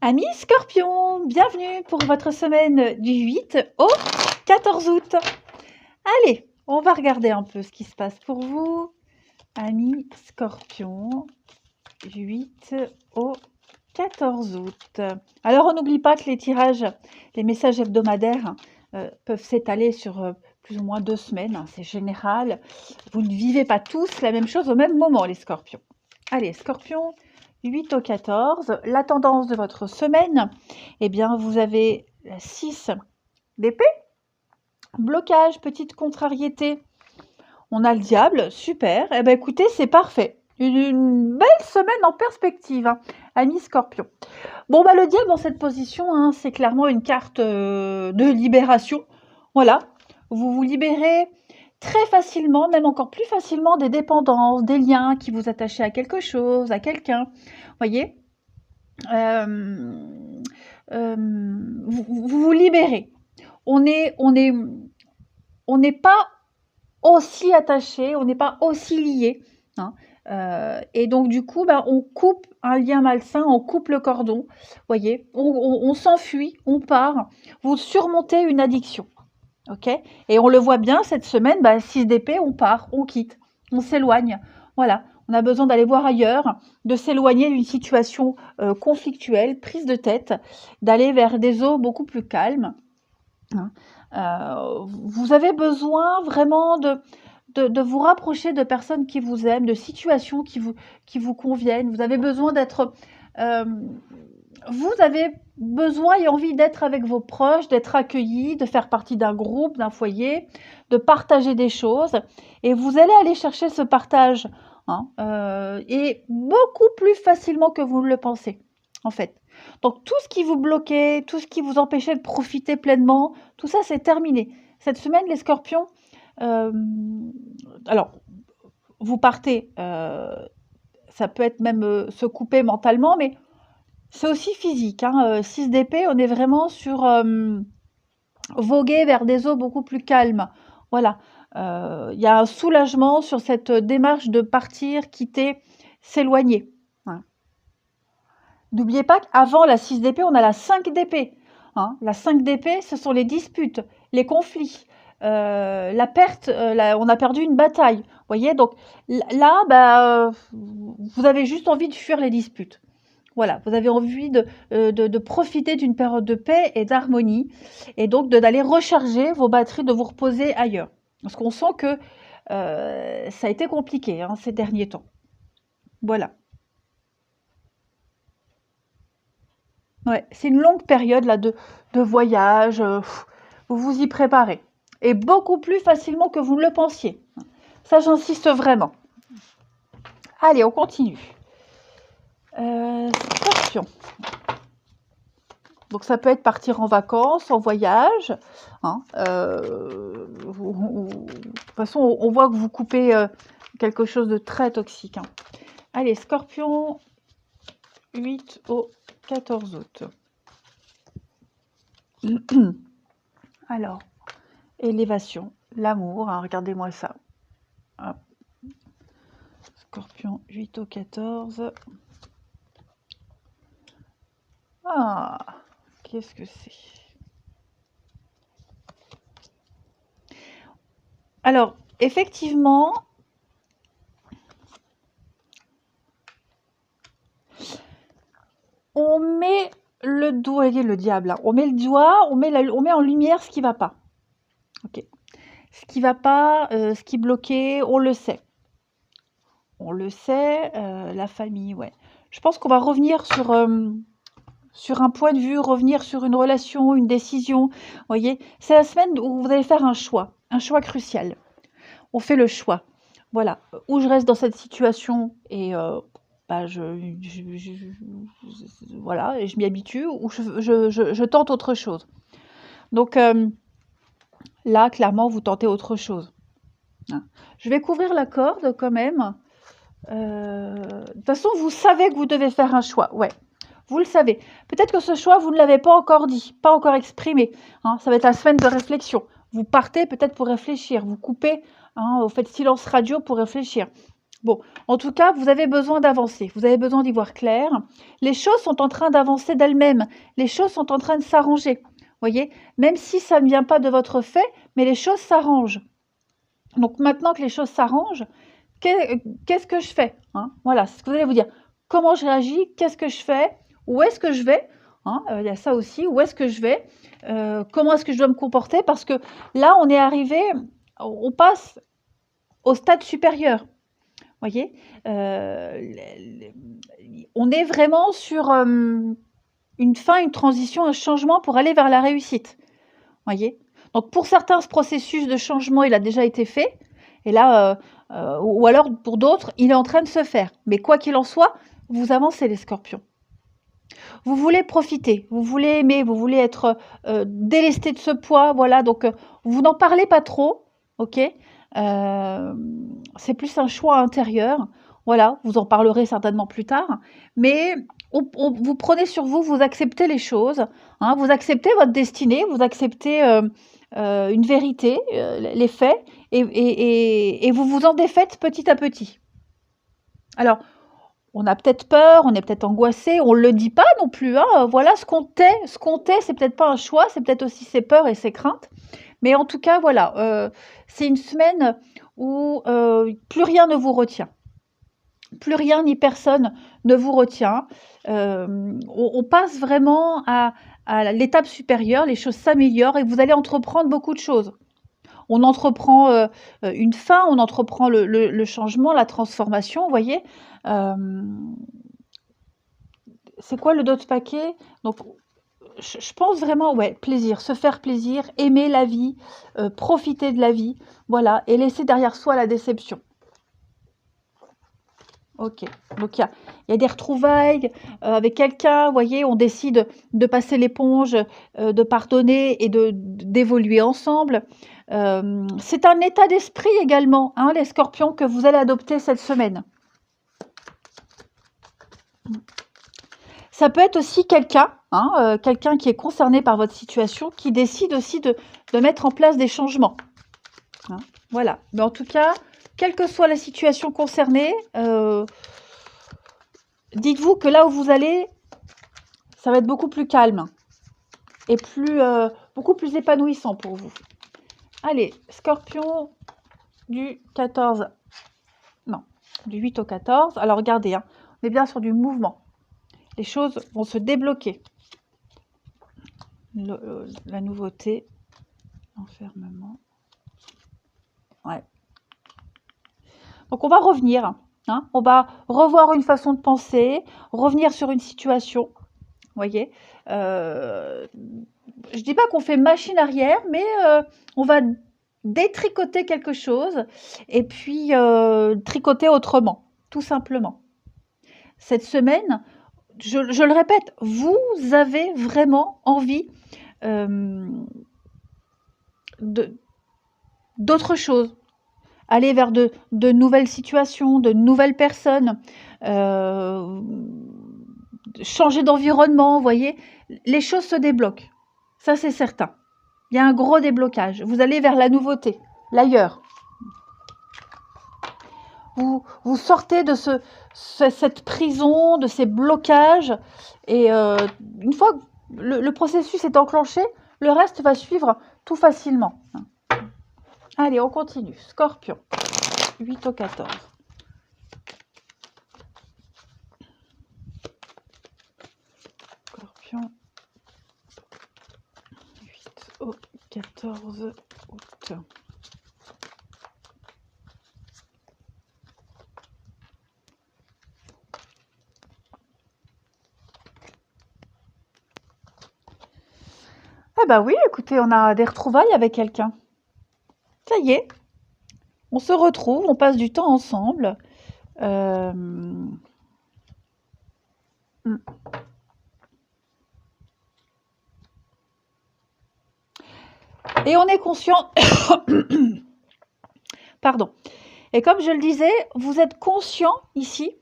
Amis Scorpions, bienvenue pour votre semaine du 8 au 14 août. Allez, on va regarder un peu ce qui se passe pour vous. Amis Scorpions, du 8 au 14 août. Alors, on n'oublie pas que les tirages, les messages hebdomadaires peuvent s'étaler sur plus ou moins 2 semaines. Hein, c'est général. Vous ne vivez pas tous la même chose au même moment, les Scorpions. Allez, Scorpions, 8 au 14, la tendance de votre semaine, eh bien, vous avez 6 d'épée, blocage, petite contrariété. On a le diable, super. Eh bien, écoutez, c'est parfait. Une belle semaine en perspective, hein, amis Scorpion. Bon, bah, le diable dans cette position, hein, c'est clairement une carte de libération. Voilà, vous vous libérez très facilement, même encore plus facilement, des dépendances, des liens qui vous attachaient à quelque chose, à quelqu'un. Voyez, vous vous libérez. On n'est pas aussi attaché, on n'est pas aussi lié. Hein. Et donc du coup, ben, on coupe un lien malsain, on coupe le cordon. Voyez, on s'enfuit, on part. Vous surmontez une addiction. Ok. Et on le voit bien cette semaine, ben, 6 d'épée, on part, on quitte, on s'éloigne. Voilà. On a besoin d'aller voir ailleurs, de s'éloigner d'une situation conflictuelle, prise de tête, d'aller vers des eaux beaucoup plus calmes. Hein. Vous avez besoin vraiment de vous rapprocher de personnes qui vous aiment, de situations qui vous conviennent. Vous avez besoin d'être... vous avez besoin et envie d'être avec vos proches, d'être accueillis, de faire partie d'un groupe, d'un foyer, de partager des choses. Et vous allez aller chercher ce partage, hein, et beaucoup plus facilement que vous ne le pensez, en fait. Donc, tout ce qui vous bloquait, tout ce qui vous empêchait de profiter pleinement, tout ça, c'est terminé. Cette semaine, les scorpions, alors, vous partez, ça peut être même se couper mentalement, mais c'est aussi physique. Hein. 6 d'épée, on est vraiment sur voguer vers des eaux beaucoup plus calmes. Voilà. Il y a un soulagement sur cette démarche de partir, quitter, s'éloigner. Hein. N'oubliez pas qu'avant la 6 d'épée, on a la 5 d'épée. Hein. La 5 d'épée, ce sont les disputes, les conflits, la perte, on a perdu une bataille. Vous voyez, donc là, bah, vous avez juste envie de fuir les disputes. Voilà, vous avez envie de profiter d'une période de paix et d'harmonie, et donc d'aller recharger vos batteries, de vous reposer ailleurs. Parce qu'on sent que ça a été compliqué hein, ces derniers temps. Voilà. Ouais, c'est une longue période là, de voyage, vous vous y préparez. Et beaucoup plus facilement que vous ne le pensiez. Ça, j'insiste vraiment. Allez, on continue. Scorpion. Donc ça peut être partir en vacances, en voyage. Hein, de toute façon, on voit que vous coupez quelque chose de très toxique. Hein. Allez, Scorpion, 8 au 14 août. Alors, élévation, l'amour, hein, regardez-moi ça. Hop. Scorpion, 8 au 14. Ah, qu'est-ce que c'est? Alors, effectivement, on met le doigt, le diable, hein. On met le doigt, on met en lumière ce qui va pas. Ok. Ce qui va pas, ce qui est bloqué, on le sait. On le sait, la famille, ouais. Je pense qu'on va revenir sur un point de vue, revenir sur une relation, une décision. Vous voyez, c'est la semaine où vous allez faire un choix crucial. On fait le choix. Voilà, où je reste dans cette situation et bah, voilà, et je m'y habitue, ou je tente autre chose. Donc là, clairement, vous tentez autre chose. Hein. Je vais couvrir la corde quand même. De toute façon, vous savez que vous devez faire un choix. Ouais, vous le savez. Peut-être que ce choix, vous ne l'avez pas encore dit, pas encore exprimé. Hein. Ça va être la semaine de réflexion. Vous partez peut-être pour réfléchir. Vous coupez, hein, vous faites silence radio pour réfléchir. Bon, en tout cas, vous avez besoin d'avancer, vous avez besoin d'y voir clair. Les choses sont en train d'avancer d'elles-mêmes, les choses sont en train de s'arranger, voyez? Même si ça ne vient pas de votre fait, mais les choses s'arrangent. Donc maintenant que les choses s'arrangent, qu'est-ce que je fais, hein? Voilà, c'est ce que vous allez vous dire. Comment je réagis? Qu'est-ce que je fais? Où est-ce que je vais? Hein, il y a ça aussi, où est-ce que je vais? Comment est-ce que je dois me comporter? Parce que là, on est arrivé, on passe au stade supérieur. Voyez, on est vraiment sur une fin, une transition, un changement pour aller vers la réussite. Voyez, donc pour certains, ce processus de changement, il a déjà été fait, et là, ou alors pour d'autres, il est en train de se faire. Mais quoi qu'il en soit, vous avancez les scorpions. Vous voulez profiter, vous voulez aimer, vous voulez être délesté de ce poids, voilà, donc vous n'en parlez pas trop, ok, c'est plus un choix intérieur, voilà, vous en parlerez certainement plus tard, mais vous prenez sur vous, vous acceptez les choses, hein, vous acceptez votre destinée, vous acceptez une vérité, les faits, et vous vous en défaites petit à petit. Alors, on a peut-être peur, on est peut-être angoissé, on ne le dit pas non plus, hein, voilà ce qu'on tait, c'est peut-être pas un choix, c'est peut-être aussi ses peurs et ses craintes. Mais en tout cas, voilà, c'est une semaine où plus rien ne vous retient. Plus rien ni personne ne vous retient. On passe vraiment à l'étape supérieure, les choses s'améliorent et vous allez entreprendre beaucoup de choses. On entreprend une fin, on entreprend le changement, la transformation, vous voyez. C'est quoi le d'autre paquet? Donc, je pense vraiment, ouais, plaisir, se faire plaisir, aimer la vie, profiter de la vie, voilà, et laisser derrière soi la déception. Ok, donc il y a des retrouvailles avec quelqu'un, vous voyez, on décide de passer l'éponge, de pardonner et d'évoluer ensemble. C'est un état d'esprit également, hein, les scorpions, que vous allez adopter cette semaine. Ça peut être aussi quelqu'un, hein, quelqu'un qui est concerné par votre situation, qui décide aussi de mettre en place des changements. Hein, voilà. Mais en tout cas, quelle que soit la situation concernée, dites-vous que là où vous allez, ça va être beaucoup plus calme et beaucoup plus épanouissant pour vous. Allez, Scorpion du 14, non, du 8 au 14. Alors regardez, hein, on est bien sur du mouvement. Les choses vont se débloquer. La nouveauté, l'enfermement. Ouais. Donc on va revenir, hein, on va revoir une façon de penser, revenir sur une situation, vous voyez. Je dis pas qu'on fait machine arrière, mais on va détricoter quelque chose et puis tricoter autrement, tout simplement. Cette semaine, je le répète, vous avez vraiment envie d'autre chose. Aller vers de nouvelles situations, de nouvelles personnes, changer d'environnement, vous voyez. Les choses se débloquent, ça c'est certain. Il y a un gros déblocage. Vous allez vers la nouveauté, l'ailleurs. Vous sortez de cette prison, de ces blocages, et une fois que le processus est enclenché, le reste va suivre tout facilement. Allez, on continue. Scorpion, 8 au 14. Scorpion, 8 au 14 août. Eh ben oui, écoutez, on a des retrouvailles avec quelqu'un. Ça y est, on se retrouve, on passe du temps ensemble. Et on est conscient... Pardon. Et comme je le disais, vous êtes conscient ici,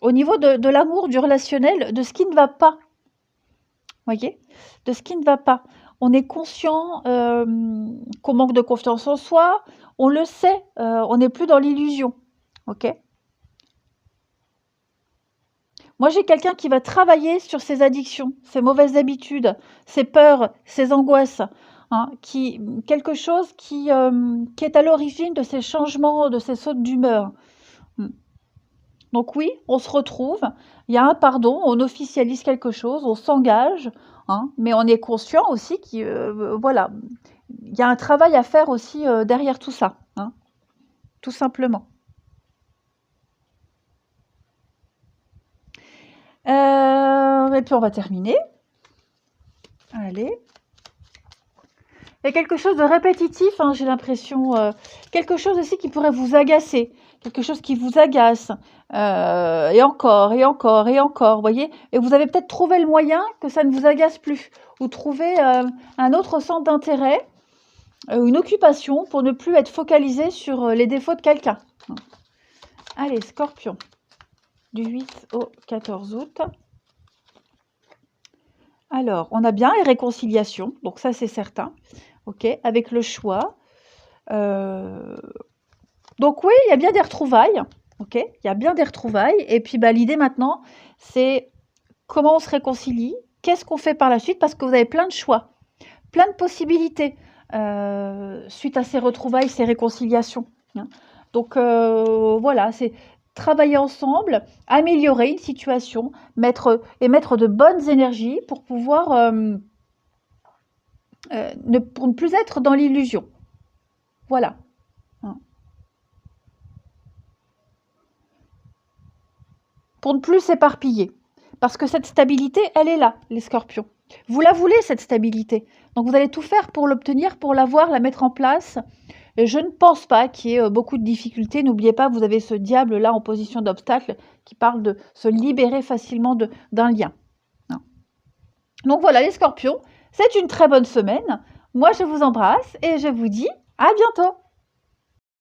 au niveau de l'amour, du relationnel, de ce qui ne va pas. Voyez, de ce qui ne va pas. On est conscient qu'on manque de confiance en soi, on le sait, on n'est plus dans l'illusion. OK? Moi, j'ai quelqu'un qui va travailler sur ses addictions, ses mauvaises habitudes, ses peurs, ses angoisses, hein, quelque chose qui est à l'origine de ces changements, de ces sautes d'humeur. Mmh. Donc oui, on se retrouve, il y a un pardon, on officialise quelque chose, on s'engage, hein, mais on est conscient aussi voilà, il y a un travail à faire aussi, derrière tout ça, hein, tout simplement. Et puis on va terminer. Allez. Il y a quelque chose de répétitif, hein, j'ai l'impression, quelque chose aussi qui pourrait vous agacer, quelque chose qui vous agace, et encore et encore et encore, vous voyez? Et vous avez peut-être trouvé le moyen que ça ne vous agace plus ou trouvé, un autre centre d'intérêt, une occupation pour ne plus être focalisé sur, les défauts de quelqu'un. Allez, Scorpion, du 8 au 14 août. Alors, on a bien les réconciliations, donc ça c'est certain, OK, avec le choix. Donc oui, il y a bien des retrouvailles, OK, il y a bien des retrouvailles et puis, bah, l'idée maintenant, c'est comment on se réconcilie? Qu'est-ce qu'on fait par la suite? Parce que vous avez plein de choix, plein de possibilités, suite à ces retrouvailles, ces réconciliations, hein. Donc voilà, c'est travailler ensemble, améliorer une situation, mettre de bonnes énergies pour pouvoir, pour ne plus être dans l'illusion. Voilà, hein. Pour ne plus s'éparpiller. Parce que cette stabilité, elle est là, les scorpions. Vous la voulez, cette stabilité. Donc vous allez tout faire pour l'obtenir, pour l'avoir, la mettre en place. Et je ne pense pas qu'il y ait beaucoup de difficultés. N'oubliez pas, vous avez ce diable-là en position d'obstacle qui parle de se libérer facilement d'un lien. Donc voilà, les scorpions, c'est une très bonne semaine. Moi, je vous embrasse et je vous dis à bientôt.